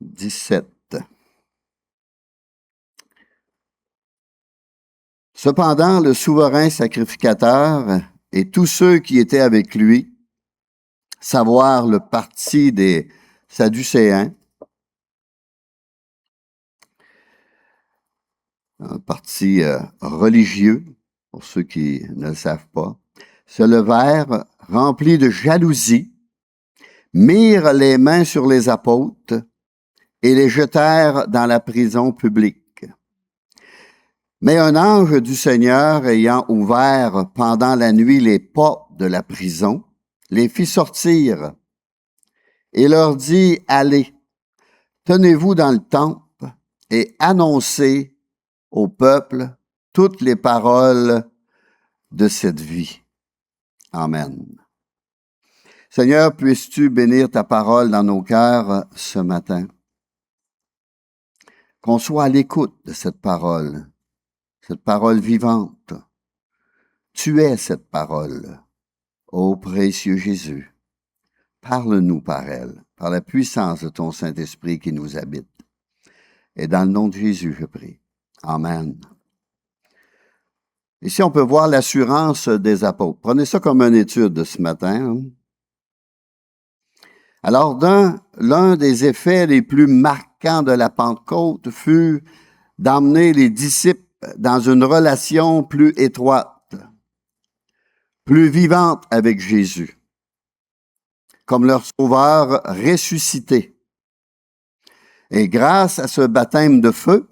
17. Cependant, le souverain sacrificateur et tous ceux qui étaient avec lui, savoir le parti des Sadducéens, un parti religieux, pour ceux qui ne le savent pas, se levèrent remplis de jalousie, mirent les mains sur les apôtres et les jetèrent dans la prison publique. Mais un ange du Seigneur, ayant ouvert pendant la nuit les portes de la prison, les fit sortir et leur dit, « Allez, tenez-vous dans le temple et annoncez au peuple toutes les paroles de cette vie. » Amen. Seigneur, puisses-tu bénir ta parole dans nos cœurs ce matin? Qu'on soit à l'écoute de cette parole vivante. Tu es cette parole, ô précieux Jésus. Parle-nous par elle, par la puissance de ton Saint-Esprit qui nous habite. Et dans le nom de Jésus, je prie. Amen. Ici, on peut voir l'assurance des apôtres. Prenez ça comme une étude de ce matin. Alors, l'un des effets les plus marquants de la Pentecôte fut d'emmener les disciples dans une relation plus étroite, plus vivante avec Jésus, comme leur sauveur ressuscité. Et grâce à ce baptême de feu,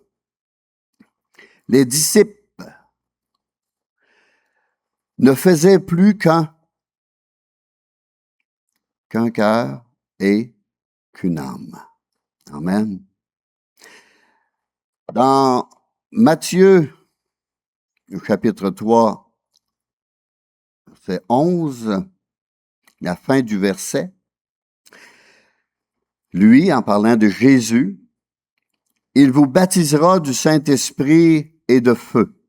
les disciples ne faisaient plus qu'un cœur et qu'une âme. Amen. Dans Matthieu, au chapitre 3, verset 11, la fin du verset, lui, en parlant de Jésus, il vous baptisera du Saint-Esprit et de feu.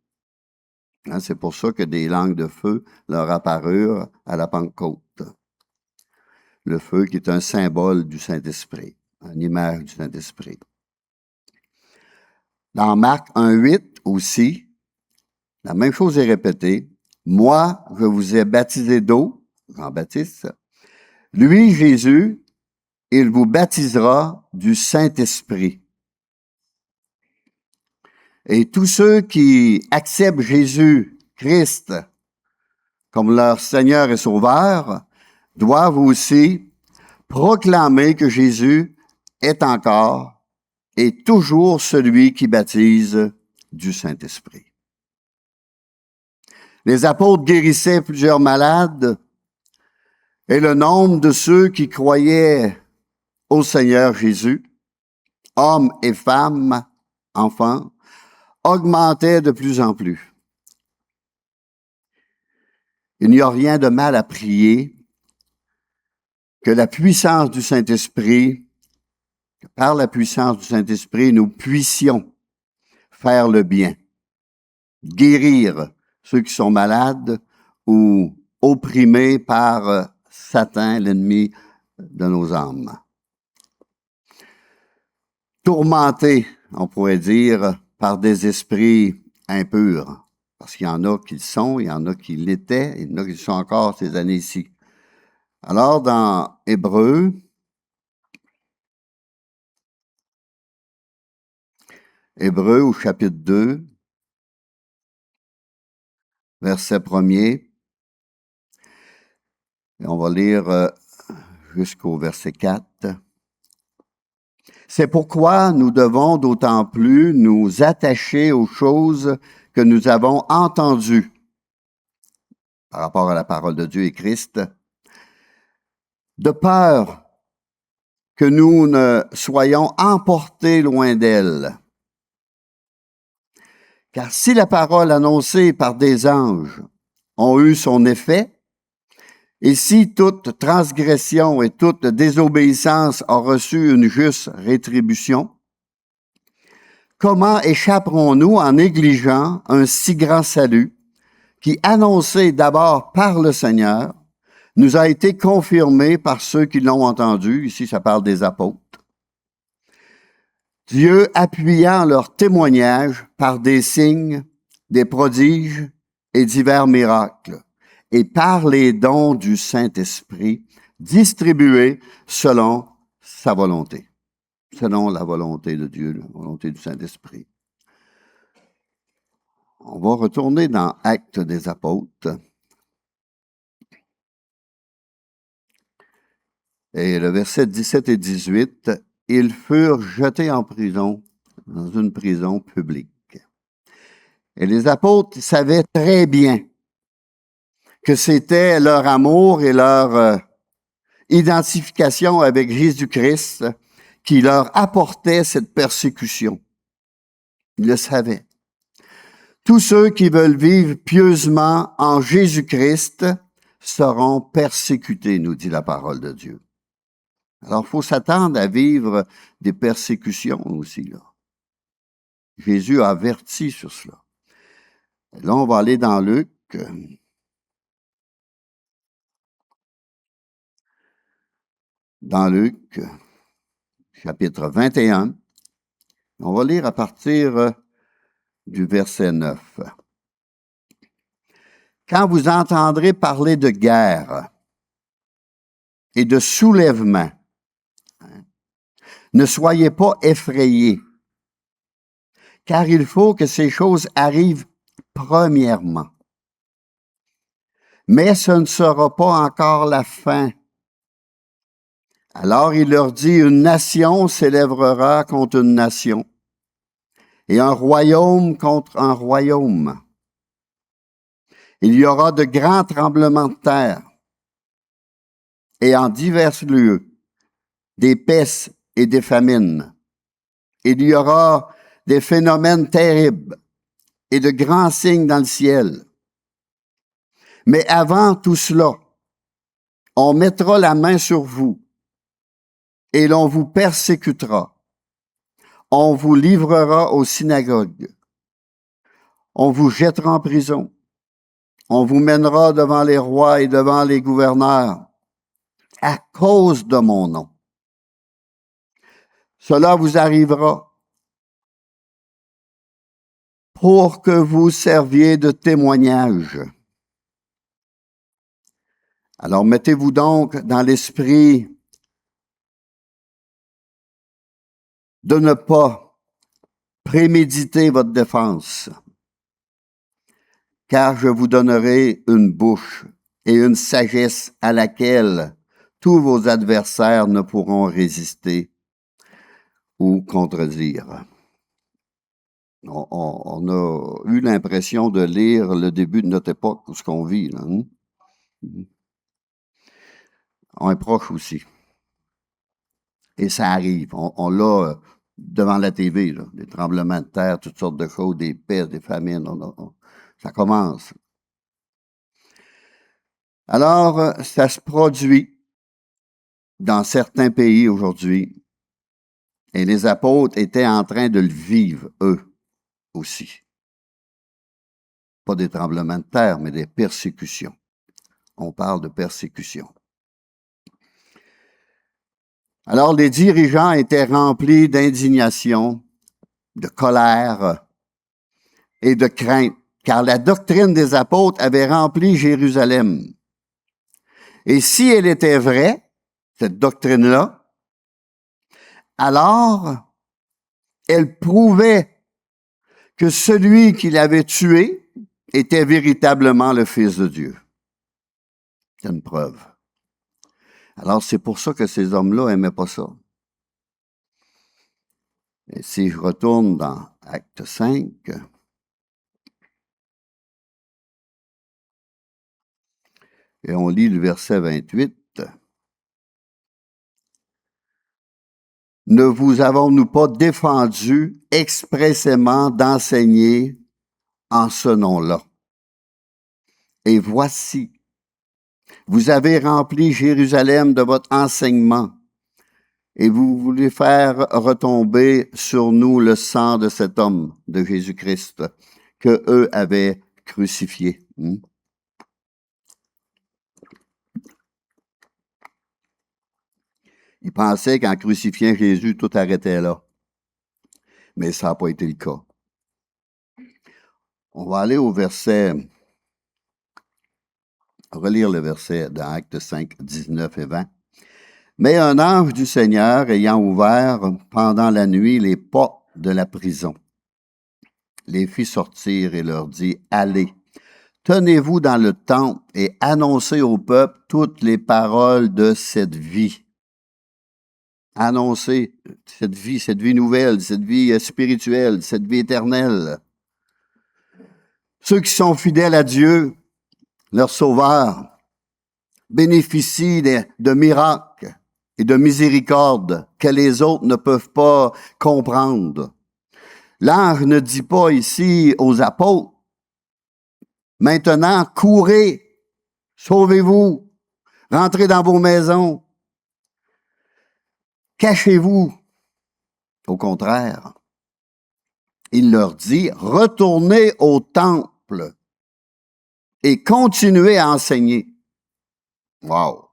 C'est pour ça que des langues de feu leur apparurent à la Pentecôte. Le feu qui est un symbole du Saint-Esprit, une image du Saint-Esprit. Dans Marc 1,8 aussi, la même chose est répétée. Moi, je vous ai baptisé d'eau, Jean-Baptiste. Lui, Jésus, il vous baptisera du Saint-Esprit. Et tous ceux qui acceptent Jésus-Christ comme leur Seigneur et Sauveur doivent aussi proclamer que Jésus est encore et toujours celui qui baptise du Saint-Esprit. Les apôtres guérissaient plusieurs malades et le nombre de ceux qui croyaient au Seigneur Jésus, hommes et femmes, enfants, augmentait de plus en plus. Il n'y a rien de mal à prier que la puissance du Saint-Esprit, que par la puissance du Saint-Esprit, nous puissions faire le bien, guérir ceux qui sont malades ou opprimés par Satan, l'ennemi de nos âmes. Tourmentés, on pourrait dire, par des esprits impurs. Parce qu'il y en a qui le sont, il y en a qui l'étaient, il y en a qui le sont encore ces années-ci. Alors, dans Hébreux, au chapitre 2, verset 1er, et on va lire jusqu'au verset 4. C'est pourquoi nous devons d'autant plus nous attacher aux choses que nous avons entendues par rapport à la parole de Dieu et Christ, de peur que nous ne soyons emportés loin d'elle. Car si la parole annoncée par des anges a eu son effet, et si toute transgression et toute désobéissance a reçu une juste rétribution, comment échapperons-nous en négligeant un si grand salut qui, annoncé d'abord par le Seigneur, nous a été confirmé par ceux qui l'ont entendu. Ici, ça parle des apôtres. Dieu appuyant leur témoignage par des signes, des prodiges et divers miracles, et par les dons du Saint-Esprit distribués selon sa volonté, selon la volonté de Dieu, la volonté du Saint-Esprit. On va retourner dans Actes des Apôtres. Et le verset 17 et 18, ils furent jetés en prison, dans une prison publique. Et les apôtres savaient très bien que c'était leur amour et leur identification avec Jésus-Christ qui leur apportait cette persécution. Ils le savaient. Tous ceux qui veulent vivre pieusement en Jésus-Christ seront persécutés, nous dit la parole de Dieu. Alors, il faut s'attendre à vivre des persécutions aussi, là. Jésus a averti sur cela. Et là, on va aller dans Luc. Dans Luc, chapitre 21. On va lire à partir du verset 9. Quand vous entendrez parler de guerre et de soulèvement, ne soyez pas effrayés, car il faut que ces choses arrivent premièrement. Mais ce ne sera pas encore la fin. Alors il leur dit, une nation s'élèvera contre une nation, et un royaume contre un royaume. Il y aura de grands tremblements de terre, et en divers lieux, des pestes et des famines. Il y aura des phénomènes terribles et de grands signes dans le ciel. Mais avant tout cela, on mettra la main sur vous et l'on vous persécutera. On vous livrera aux synagogues. On vous jettera en prison. On vous mènera devant les rois et devant les gouverneurs à cause de mon nom. Cela vous arrivera pour que vous serviez de témoignage. Alors mettez-vous donc dans l'esprit de ne pas préméditer votre défense, car je vous donnerai une bouche et une sagesse à laquelle tous vos adversaires ne pourront résister ou contredire. On a eu l'impression de lire le début de notre époque, ou ce qu'on vit, là. On est proche aussi. Et ça arrive. On l'a devant la TV, là, des tremblements de terre, toutes sortes de choses, des pestes, des famines. Ça commence. Alors, ça se produit dans certains pays aujourd'hui. Et les apôtres étaient en train de le vivre, eux aussi. Pas des tremblements de terre, mais des persécutions. On parle de persécutions. Alors, les dirigeants étaient remplis d'indignation, de colère et de crainte, car la doctrine des apôtres avait rempli Jérusalem. Et si elle était vraie, cette doctrine-là, alors elle prouvait que celui qui l'avait tué était véritablement le Fils de Dieu. C'est une preuve. Alors, c'est pour ça que ces hommes-là n'aimaient pas ça. Et si je retourne dans Acte 5, et on lit le verset 28, « Ne vous avons-nous pas défendu expressément d'enseigner en ce nom-là? Et voici, vous avez rempli Jérusalem de votre enseignement, et vous voulez faire retomber sur nous le sang de cet homme, de Jésus-Christ, que eux avaient crucifié. » Ils pensaient qu'en crucifiant Jésus, tout arrêtait là. Mais ça n'a pas été le cas. On va aller au relire le verset dans Actes 5, 19 et 20. Mais un ange du Seigneur, ayant ouvert pendant la nuit les portes de la prison, les fit sortir et leur dit, allez, tenez-vous dans le temple et annoncez au peuple toutes les paroles de cette vie. Annoncez cette vie nouvelle, cette vie spirituelle, cette vie éternelle. Ceux qui sont fidèles à Dieu, leur Sauveur, bénéficient de miracles et de miséricorde que les autres ne peuvent pas comprendre. L'ange ne dit pas ici aux apôtres, maintenant, courez, sauvez-vous, rentrez dans vos maisons, cachez-vous. Au contraire, il leur dit, retournez au temple et continuez à enseigner. Wow!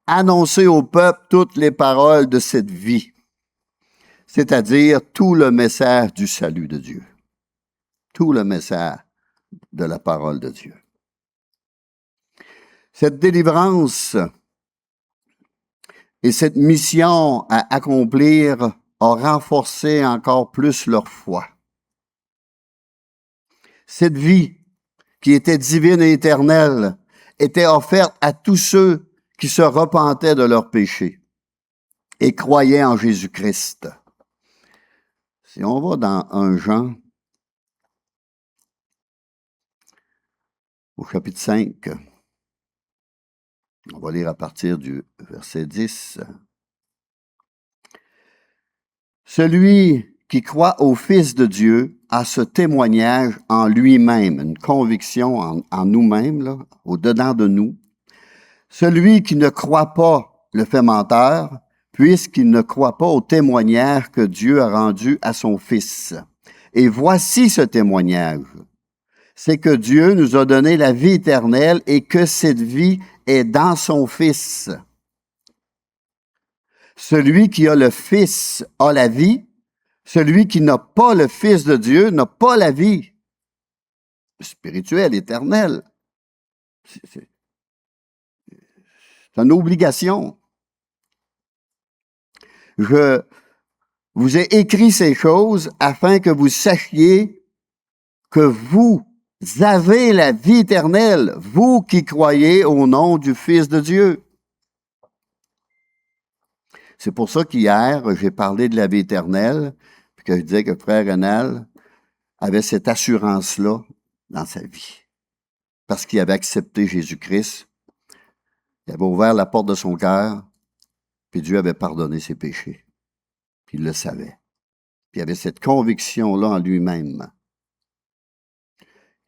Annoncez au peuple toutes les paroles de cette vie, c'est-à-dire tout le message du salut de Dieu, tout le message de la parole de Dieu. Cette délivrance et cette mission à accomplir a renforcé encore plus leur foi. Cette vie qui était divine et éternelle était offerte à tous ceux qui se repentaient de leurs péchés et croyaient en Jésus-Christ. Si on va dans 1 Jean, au chapitre 5, on va lire à partir du verset 10. Celui qui croit au Fils de Dieu a ce témoignage en lui-même, une conviction en nous-mêmes, là, au-dedans de nous. Celui qui ne croit pas le fait menteur, puisqu'il ne croit pas au témoignage que Dieu a rendu à son Fils. Et voici ce témoignage. C'est que Dieu nous a donné la vie éternelle et que cette vie est dans son Fils. Celui qui a le Fils a la vie. Celui qui n'a pas le Fils de Dieu n'a pas la vie spirituelle, éternelle. C'est une obligation. Je vous ai écrit ces choses afin que vous sachiez que vous avez la vie éternelle, vous qui croyez au nom du Fils de Dieu. C'est pour ça qu'hier, j'ai parlé de la vie éternelle, puis que je disais que Frère Renal avait cette assurance-là dans sa vie. Parce qu'il avait accepté Jésus-Christ, il avait ouvert la porte de son cœur, puis Dieu avait pardonné ses péchés. Puis il le savait. Puis il avait cette conviction-là en lui-même.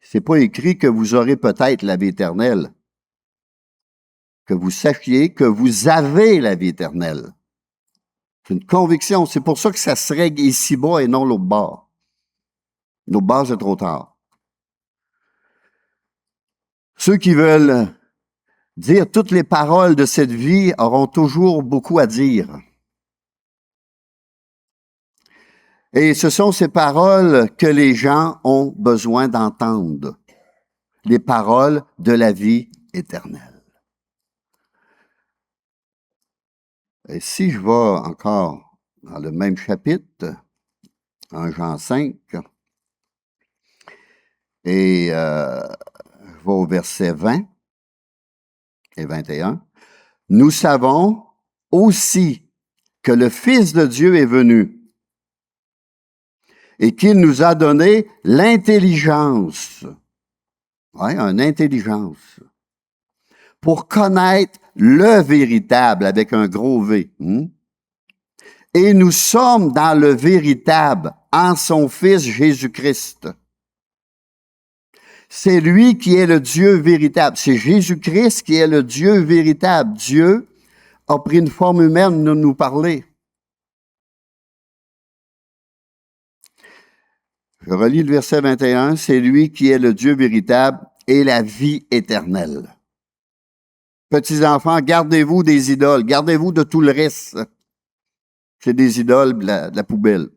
C'est pas écrit que vous aurez peut-être la vie éternelle. Que vous sachiez que vous avez la vie éternelle. C'est une conviction. C'est pour ça que ça se règle ici-bas et non l'autre bord. L'autre bord, c'est trop tard. Ceux qui veulent dire toutes les paroles de cette vie auront toujours beaucoup à dire. Et ce sont ces paroles que les gens ont besoin d'entendre. Les paroles de la vie éternelle. Et si je vais encore dans le même chapitre, 1 Jean 5, et je vais au verset 20 et 21, nous savons aussi que le Fils de Dieu est venu et qu'il nous a donné l'intelligence. Oui, une intelligence. Pour connaître le véritable avec un gros V. Et nous sommes dans le véritable en son Fils Jésus-Christ. C'est lui qui est le Dieu véritable. C'est Jésus-Christ qui est le Dieu véritable. Dieu a pris une forme humaine de nous parler. Je relis le verset 21. C'est lui qui est le Dieu véritable et la vie éternelle. Petits-enfants, gardez-vous des idoles, gardez-vous de tout le reste. C'est des idoles de la poubelle.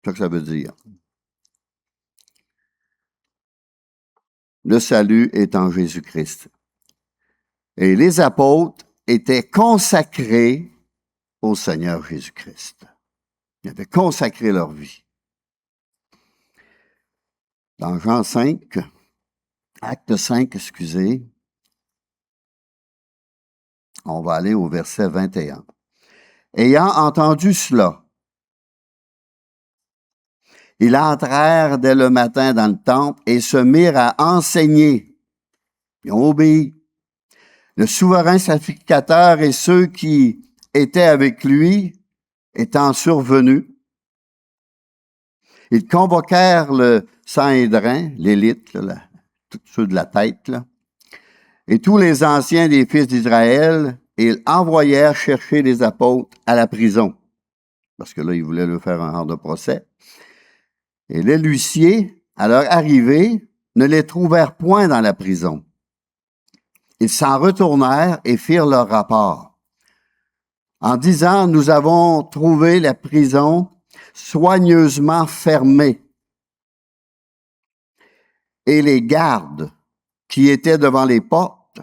C'est ça que ça veut dire. Le salut est en Jésus-Christ. Et les apôtres étaient consacrés au Seigneur Jésus-Christ. Ils avaient consacré leur vie. Dans Jean 5, acte 5, excusez, on va aller au verset 21. Ayant entendu cela, ils entrèrent dès le matin dans le temple et se mirent à enseigner. Ils ont obéi. Le souverain sacrificateur et ceux qui étaient avec lui étant survenus, ils convoquèrent le Sanhédrin, l'élite, tous ceux de la tête, là, et tous les anciens des fils d'Israël, et ils envoyèrent chercher les apôtres à la prison. Parce que là, ils voulaient leur faire un genre de procès. Et les huissiers, à leur arrivée, ne les trouvèrent point dans la prison. Ils s'en retournèrent et firent leur rapport, en disant, nous avons trouvé la prison soigneusement fermée. Et les gardes qui étaient devant les portes,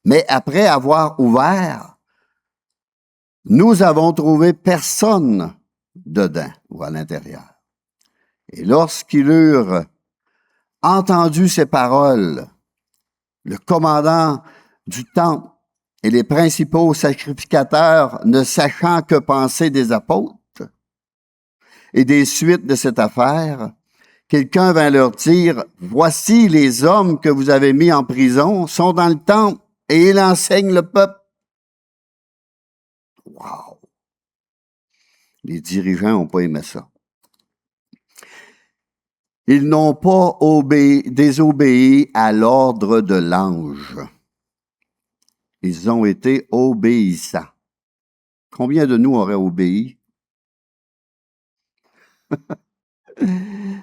mais après avoir ouvert, nous avons trouvé personne dedans ou à l'intérieur. Et lorsqu'ils eurent entendu ces paroles, le commandant du temple et les principaux sacrificateurs, ne sachant que penser des apôtres et des suites de cette affaire, quelqu'un vint leur dire, voici les hommes que vous avez mis en prison sont dans le temple et ils enseignent le peuple. Wow! Les dirigeants n'ont pas aimé ça. Ils n'ont pas désobéi à l'ordre de l'ange. Ils ont été obéissants. Combien de nous auraient obéi?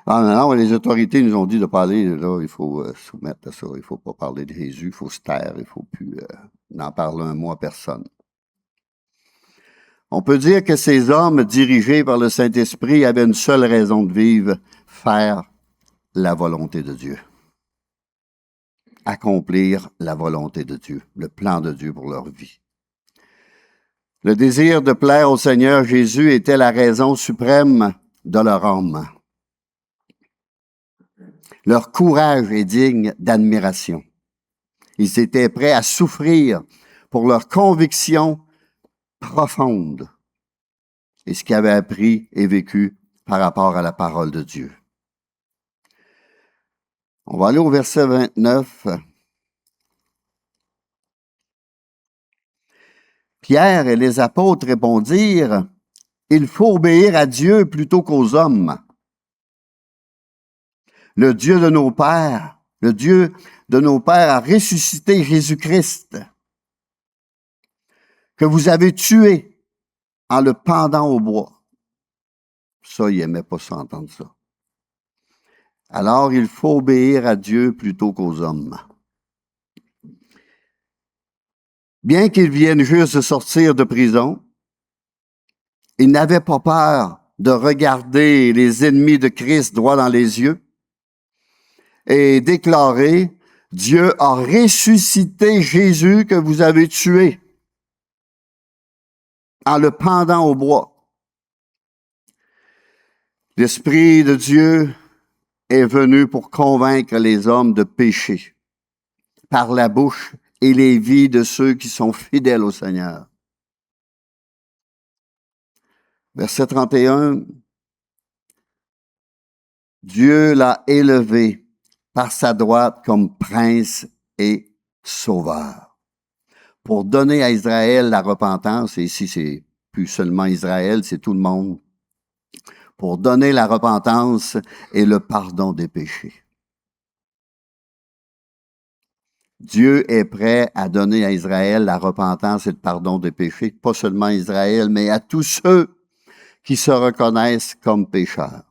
Ah non, les autorités nous ont dit de parler, là, il faut soumettre à ça, il ne faut pas parler de Jésus, il faut se taire, il ne faut plus n'en parler un mot à personne. On peut dire que ces hommes dirigés par le Saint-Esprit avaient une seule raison de vivre, faire la volonté de Dieu. Accomplir la volonté de Dieu, le plan de Dieu pour leur vie. Le désir de plaire au Seigneur Jésus était la raison suprême de leur âme. Leur courage est digne d'admiration. Ils étaient prêts à souffrir pour leur conviction profonde et ce qu'ils avaient appris et vécu par rapport à la parole de Dieu. On va aller au verset 29. Pierre et les apôtres répondirent, « Il faut obéir à Dieu plutôt qu'aux hommes. Le Dieu de nos pères a ressuscité Jésus-Christ, que vous avez tué en le pendant au bois. » Ça, il n'aimait pas ça, entendre ça. Alors, il faut obéir à Dieu plutôt qu'aux hommes. Bien qu'ils viennent juste de sortir de prison, ils n'avaient pas peur de regarder les ennemis de Christ droit dans les yeux et déclarer, Dieu a ressuscité Jésus que vous avez tué en le pendant au bois. L'Esprit de Dieu est venu pour convaincre les hommes de péché par la bouche et les vies de ceux qui sont fidèles au Seigneur. Verset 31, Dieu l'a élevé par sa droite comme prince et sauveur, pour donner à Israël la repentance, et ici c'est plus seulement Israël, c'est tout le monde, pour donner la repentance et le pardon des péchés. Dieu est prêt à donner à Israël la repentance et le pardon des péchés, pas seulement à Israël, mais à tous ceux qui se reconnaissent comme pécheurs.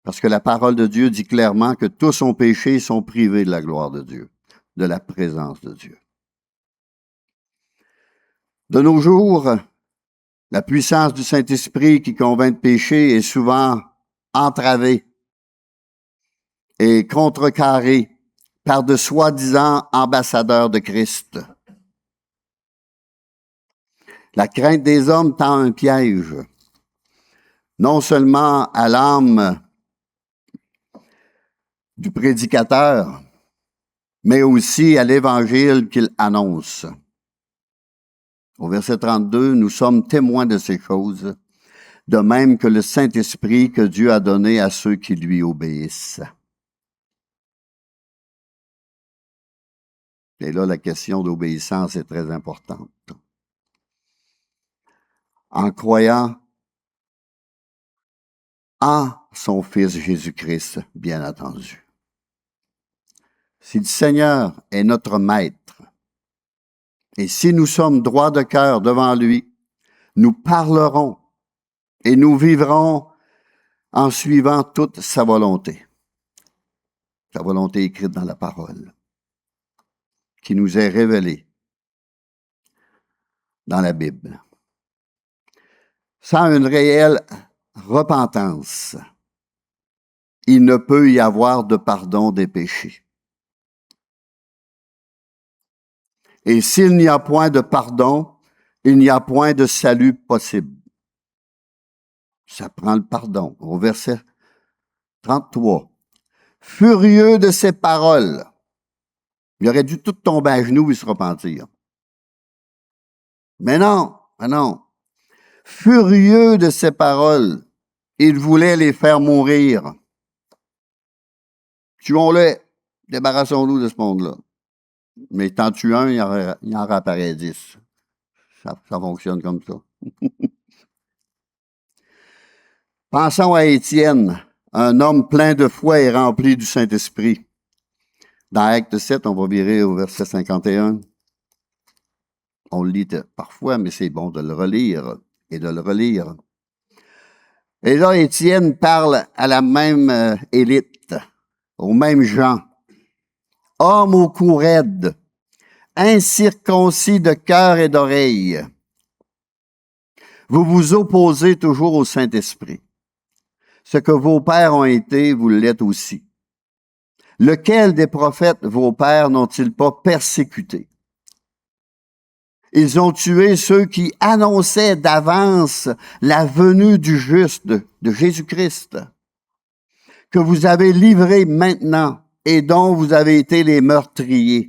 Parce que la parole de Dieu dit clairement que tous ont péché et sont privés de la gloire de Dieu, de la présence de Dieu. De nos jours, la puissance du Saint-Esprit qui convainc de péché est souvent entravée et contrecarrée par de soi-disant ambassadeurs de Christ. La crainte des hommes tend un piège, non seulement à l'âme du prédicateur, mais aussi à l'évangile qu'il annonce. Au verset 32, nous sommes témoins de ces choses, de même que le Saint-Esprit que Dieu a donné à ceux qui lui obéissent. Et là, la question d'obéissance est très importante. En croyant en son Fils Jésus-Christ, bien entendu. Si le Seigneur est notre Maître, et si nous sommes droits de cœur devant lui, nous parlerons et nous vivrons en suivant toute sa volonté écrite dans la parole, qui nous est révélée dans la Bible. Sans une réelle repentance, il ne peut y avoir de pardon des péchés. Et s'il n'y a point de pardon, il n'y a point de salut possible. Ça prend le pardon. Au verset 33. Furieux de ces paroles, il aurait dû tout tomber à genoux et se repentir. Mais non, Furieux de ces paroles, il voulait les faire mourir. Tuons-les, débarrassons-nous de ce monde-là. Mais t'en tues un, il en réapparaît 10. Ça fonctionne comme ça. Pensons à Étienne, un homme plein de foi et rempli du Saint-Esprit. Dans Acte 7, on va virer au verset 51. On le lit parfois, mais c'est bon de le relire et de le relire. Et là, Étienne parle à la même élite, aux mêmes gens. Hommes au cou raide, incirconcis de cœur et d'oreille. Vous vous opposez toujours au Saint-Esprit. Ce que vos pères ont été, vous l'êtes aussi. Lequel des prophètes vos pères n'ont-ils pas persécuté? Ils ont tué ceux qui annonçaient d'avance la venue du juste, de Jésus-Christ, que vous avez livré maintenant et dont vous avez été les meurtriers.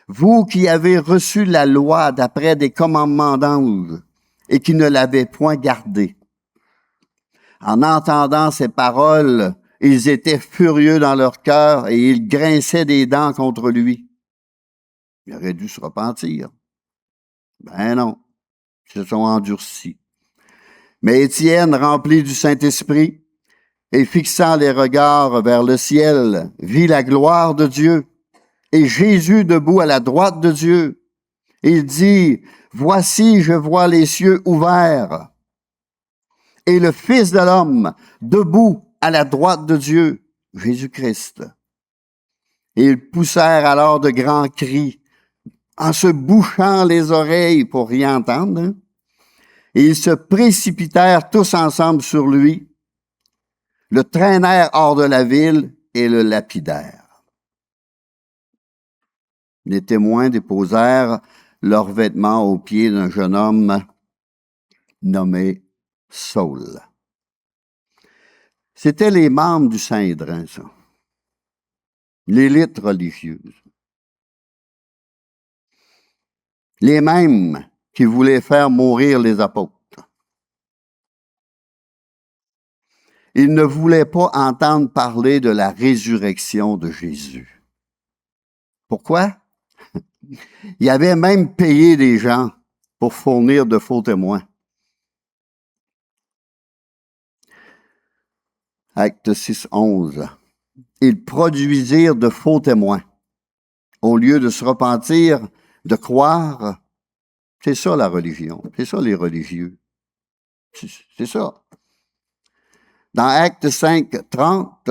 Vous qui avez reçu la loi d'après des commandements d'ange et qui ne l'avez point gardée. En entendant ces paroles, ils étaient furieux dans leur cœur et ils grinçaient des dents contre lui. Il aurait dû se repentir. Ben non, ils se sont endurcis. Mais Étienne, rempli du Saint-Esprit et fixant les regards vers le ciel, vit la gloire de Dieu et Jésus debout à la droite de Dieu. Il dit, « Voici, je vois les cieux ouverts et le Fils de l'homme debout à la droite de Dieu, Jésus-Christ. » Et ils poussèrent alors de grands cris, en se bouchant les oreilles pour rien entendre, hein? Et ils se précipitèrent tous ensemble sur lui, le traînèrent hors de la ville et le lapidèrent. Les témoins déposèrent leurs vêtements aux pieds d'un jeune homme nommé Saul. C'étaient les membres du Saint-Hédrin, ça. L'élite religieuse. Les mêmes qui voulaient faire mourir les apôtres. Ils ne voulaient pas entendre parler de la résurrection de Jésus. Pourquoi? Il avait même payé des gens pour fournir de faux témoins. Acte 6, 11. Ils produisirent de faux témoins. Au lieu de se repentir, de croire, c'est ça la religion, c'est ça les religieux. C'est ça. Dans Acte 5, 30,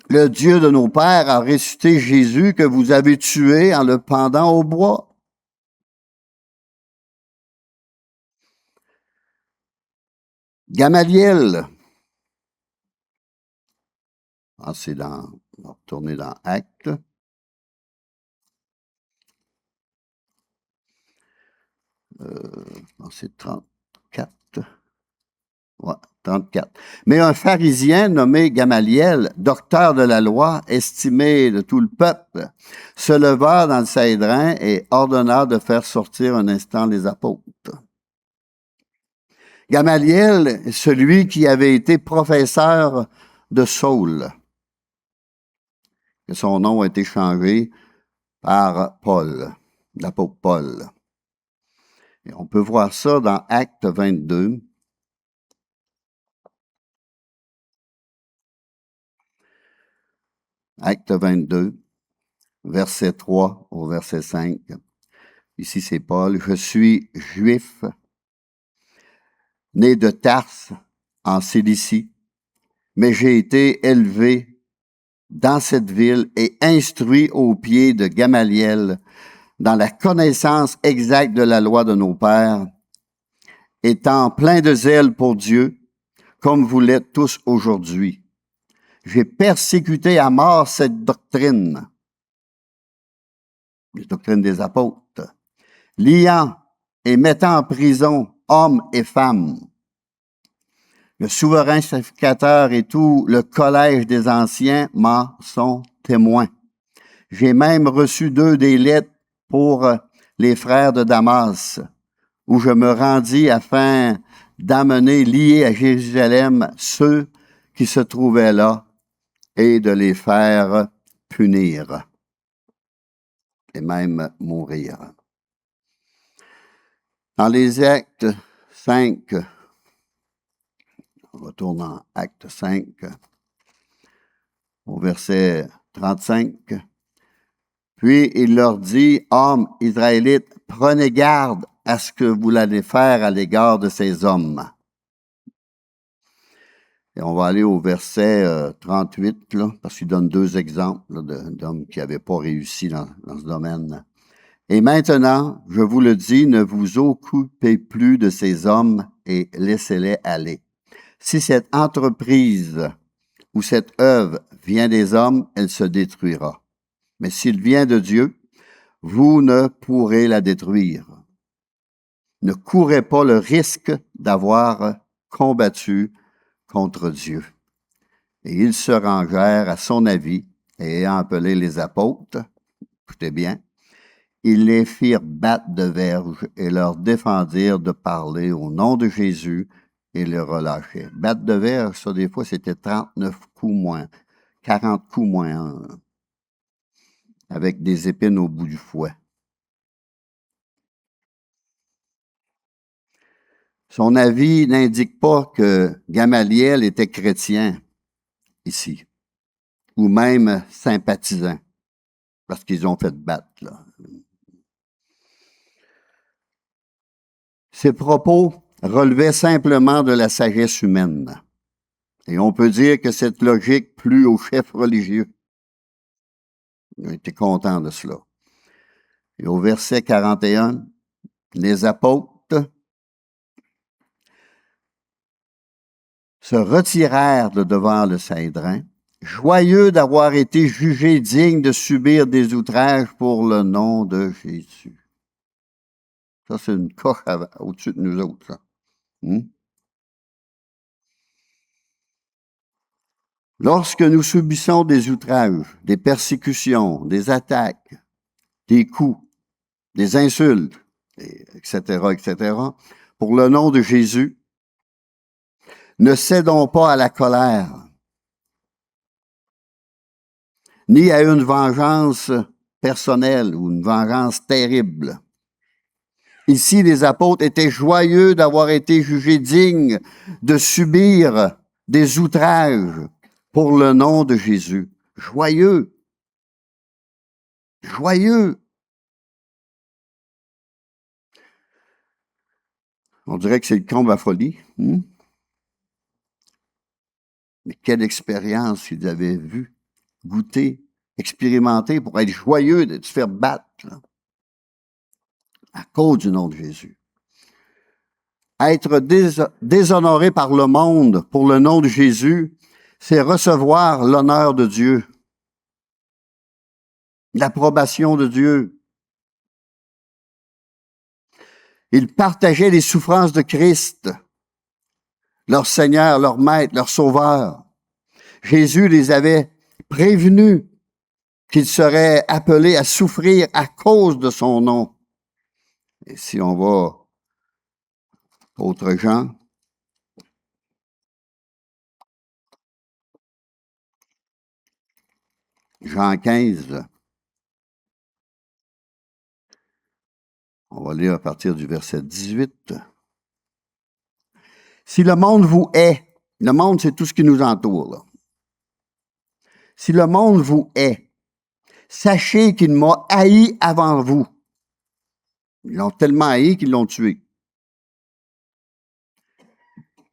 Le Dieu de nos pères a ressuscité Jésus que vous avez tué en le pendant au bois. Gamaliel, on va retourner dans Actes. C'est 34. Ouais, 34. Mais un pharisien nommé Gamaliel, docteur de la loi, estimé de tout le peuple, se leva dans le Sanhédrin et ordonna de faire sortir un instant les apôtres. Gamaliel est celui qui avait été professeur de Saul, que son nom a été changé par Paul, l'apôtre Paul. Et on peut voir ça dans Actes 22. Acte 22, verset 3 au verset 5. Ici, c'est Paul. Je suis juif, né de Tarse, en Cilicie, mais j'ai été élevé dans cette ville et instruit aux pieds de Gamaliel dans la connaissance exacte de la loi de nos pères, étant plein de zèle pour Dieu, comme vous l'êtes tous aujourd'hui. J'ai persécuté à mort cette doctrine, la doctrine des apôtres, liant et mettant en prison hommes et femmes. Le souverain sacrificateur et tout le collège des anciens m'en sont témoins. J'ai même reçu 2 des lettres pour les frères de Damas, où je me rendis afin d'amener liés à Jérusalem ceux qui se trouvaient là et de les faire punir et même mourir. Dans les Actes 5, on retourne en Acte 5, au verset 35. Puis il leur dit, hommes israélites, prenez garde à ce que vous allez faire à l'égard de ces hommes. Et on va aller au verset 38, là, parce qu'il donne 2 exemples là, d'hommes qui n'avaient pas réussi dans ce domaine. Et maintenant, je vous le dis, ne vous occupez plus de ces hommes et laissez-les aller. Si cette entreprise ou cette œuvre vient des hommes, elle se détruira. Mais s'il vient de Dieu, vous ne pourrez la détruire. Ne courez pas le risque d'avoir combattu contre Dieu. Et ils se rangèrent à son avis, et ayant appelé les apôtres, écoutez bien, ils les firent battre de verge et leur défendirent de parler au nom de Jésus et le relâchèrent. Battre de verge, ça, des fois, c'était 39 coups moins, 40 coups moins 1, avec des épines au bout du fouet. Son avis n'indique pas que Gamaliel était chrétien ici, ou même sympathisant, parce qu'ils ont fait battre, là. Ses propos relevaient simplement de la sagesse humaine. Et on peut dire que cette logique plut aux chefs religieux. Ils ont été contents de cela. Et au verset 41, les apôtres se retirèrent de devant le Sanhédrin, joyeux d'avoir été jugés dignes de subir des outrages pour le nom de Jésus. Ça, c'est une coche au-dessus de nous autres, ça. Lorsque nous subissons des outrages, des persécutions, des attaques, des coups, des insultes, etc., etc., pour le nom de Jésus, ne cédons pas à la colère, ni à une vengeance personnelle ou une vengeance terrible. Ici, les apôtres étaient joyeux d'avoir été jugés dignes de subir des outrages pour le nom de Jésus. Joyeux. Joyeux. On dirait que c'est le comble à folie. Mais quelle expérience ils avaient vue goûter, expérimenter pour être joyeux de te faire battre, là, à cause du nom de Jésus. Être déshonoré par le monde pour le nom de Jésus, c'est recevoir l'honneur de Dieu, l'approbation de Dieu. Ils partageaient les souffrances de Christ, leur Seigneur, leur Maître, leur Sauveur. Jésus les avait prévenus qu'ils seraient appelés à souffrir à cause de son nom. Et si on va autre Jean, Jean 15, on va lire à partir du verset 18. Si le monde vous hait, le monde c'est tout ce qui nous entoure, là. Si le monde vous hait, sachez qu'il m'a haï avant vous. Ils l'ont tellement haï qu'ils l'ont tué.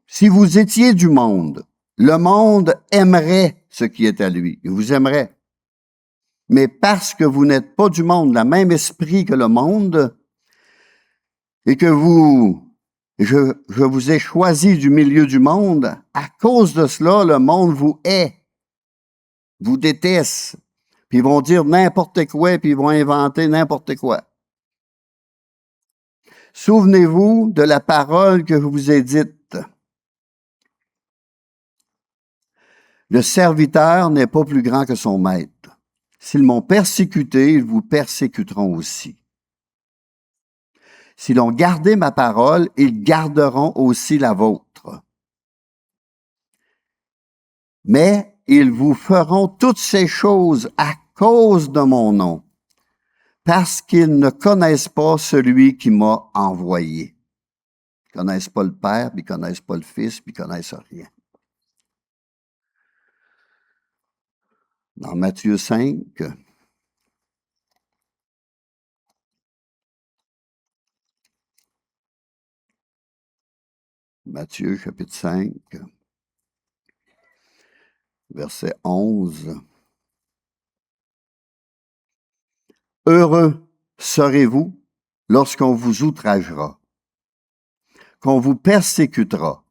Si vous étiez du monde, le monde aimerait ce qui est à lui. Il vous aimerait. Mais parce que vous n'êtes pas du monde, le même esprit que le monde, et que je vous ai choisi du milieu du monde, à cause de cela, le monde vous hait, vous déteste, puis ils vont dire n'importe quoi, puis ils vont inventer n'importe quoi. Souvenez-vous de la parole que je vous ai dite. Le serviteur n'est pas plus grand que son maître. S'ils m'ont persécuté, ils vous persécuteront aussi. S'ils ont gardé ma parole, ils garderont aussi la vôtre. Mais ils vous feront toutes ces choses à cause de mon nom, parce qu'ils ne connaissent pas celui qui m'a envoyé. Ils ne connaissent pas le Père, puis ils ne connaissent pas le Fils, puis ils ne connaissent rien. Dans Matthieu 5, Matthieu chapitre 5, verset 11. Heureux serez-vous lorsqu'on vous outragera, qu'on vous persécutera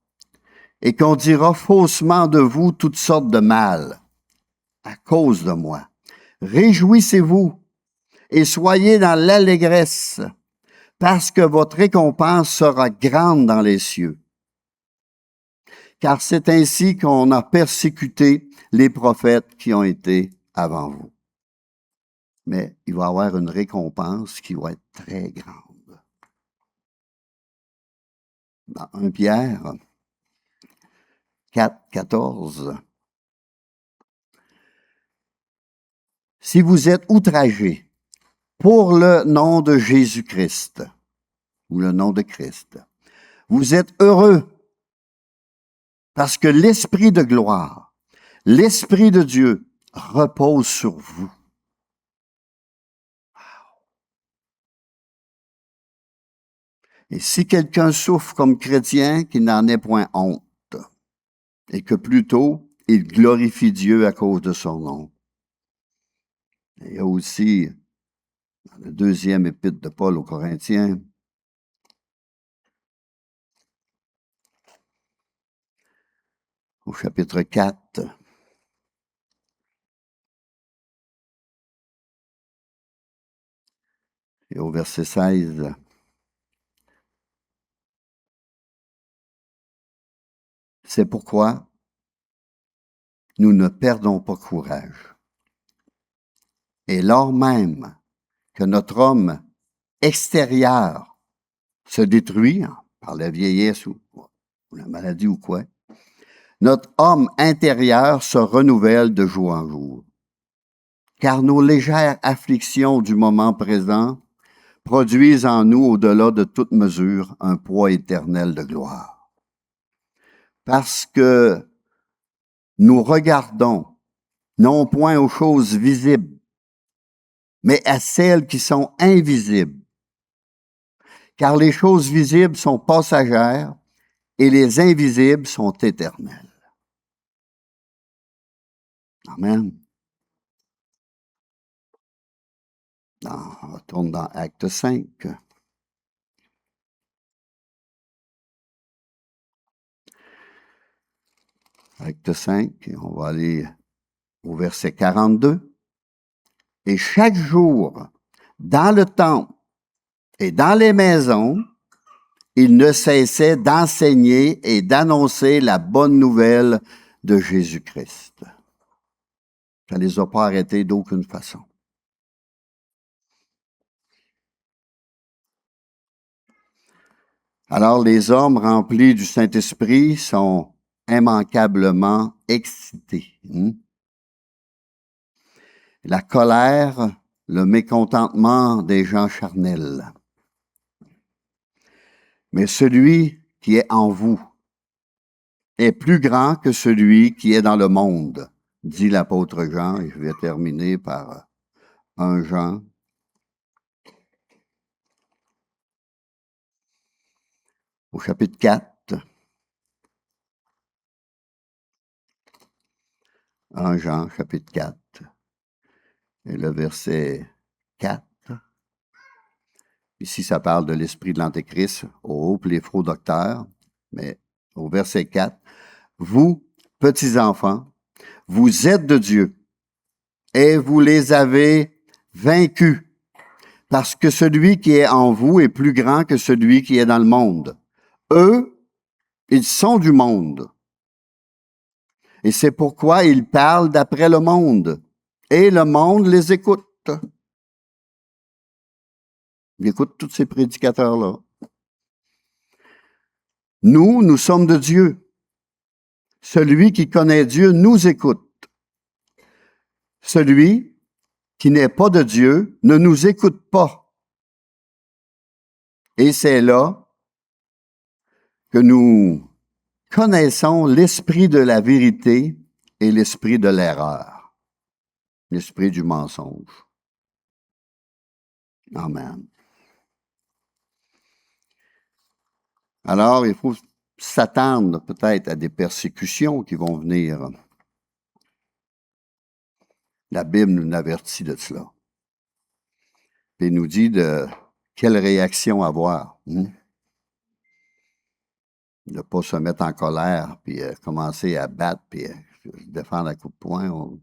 et qu'on dira faussement de vous toutes sortes de mal à cause de moi. Réjouissez-vous et soyez dans l'allégresse, parce que votre récompense sera grande dans les cieux. Car c'est ainsi qu'on a persécuté les prophètes qui ont été avant vous. Mais il va y avoir une récompense qui va être très grande. Dans 1 Pierre 4, 14. Si vous êtes outragés pour le nom de Jésus-Christ, ou le nom de Christ, vous êtes heureux parce que l'Esprit de gloire, l'Esprit de Dieu repose sur vous. Et si quelqu'un souffre comme chrétien, qu'il n'en ait point honte, et que plutôt il glorifie Dieu à cause de son nom. Il y a aussi, dans le deuxième épître de Paul aux Corinthiens, au chapitre 4, et au verset 16, c'est pourquoi nous ne perdons pas courage. Et lors même que notre homme extérieur se détruit par la vieillesse ou la maladie ou quoi, notre homme intérieur se renouvelle de jour en jour. Car nos légères afflictions du moment présent produisent en nous, au-delà de toute mesure, un poids éternel de gloire. Parce que nous regardons non point aux choses visibles, mais à celles qui sont invisibles. Car les choses visibles sont passagères et les invisibles sont éternelles. Amen. On retourne dans Acte 5. Acte 5, et on va aller au verset 42. Et chaque jour, dans le temple et dans les maisons, il ne cessait d'enseigner et d'annoncer la bonne nouvelle de Jésus-Christ. Ça ne les a pas arrêtés d'aucune façon. Alors les hommes remplis du Saint-Esprit sont immanquablement excités. La colère, le mécontentement des gens charnels. Mais celui qui est en vous est plus grand que celui qui est dans le monde, dit l'apôtre Jean, et je vais terminer par 1 Jean. Au chapitre 4, 1 Jean, chapitre 4, et le verset 4. Ici, ça parle de l'esprit de l'Antéchrist, puis les faux docteurs, mais au verset 4, vous, petits enfants, vous êtes de Dieu, et vous les avez vaincus, parce que celui qui est en vous est plus grand que celui qui est dans le monde. Eux, ils sont du monde. Et c'est pourquoi ils parlent d'après le monde. Et le monde les écoute. Il écoute tous ces prédicateurs-là. Nous sommes de Dieu. Celui qui connaît Dieu nous écoute. Celui qui n'est pas de Dieu ne nous écoute pas. Et c'est là que nous connaissons l'esprit de la vérité et l'esprit de l'erreur, l'esprit du mensonge. Amen. Alors, il faut s'attendre peut-être à des persécutions qui vont venir. La Bible nous avertit de cela. Et nous dit de quelle réaction avoir. Ne pas se mettre en colère, puis commencer à battre, puis se défendre à coups de poing.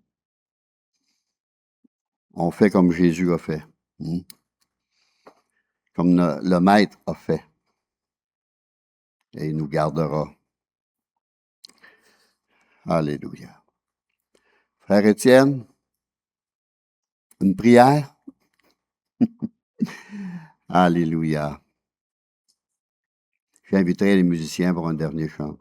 On fait comme Jésus a fait. Comme le Maître a fait. Et il nous gardera. Alléluia. Frère Étienne, une prière? Alléluia. J'inviterai les musiciens pour un dernier chant.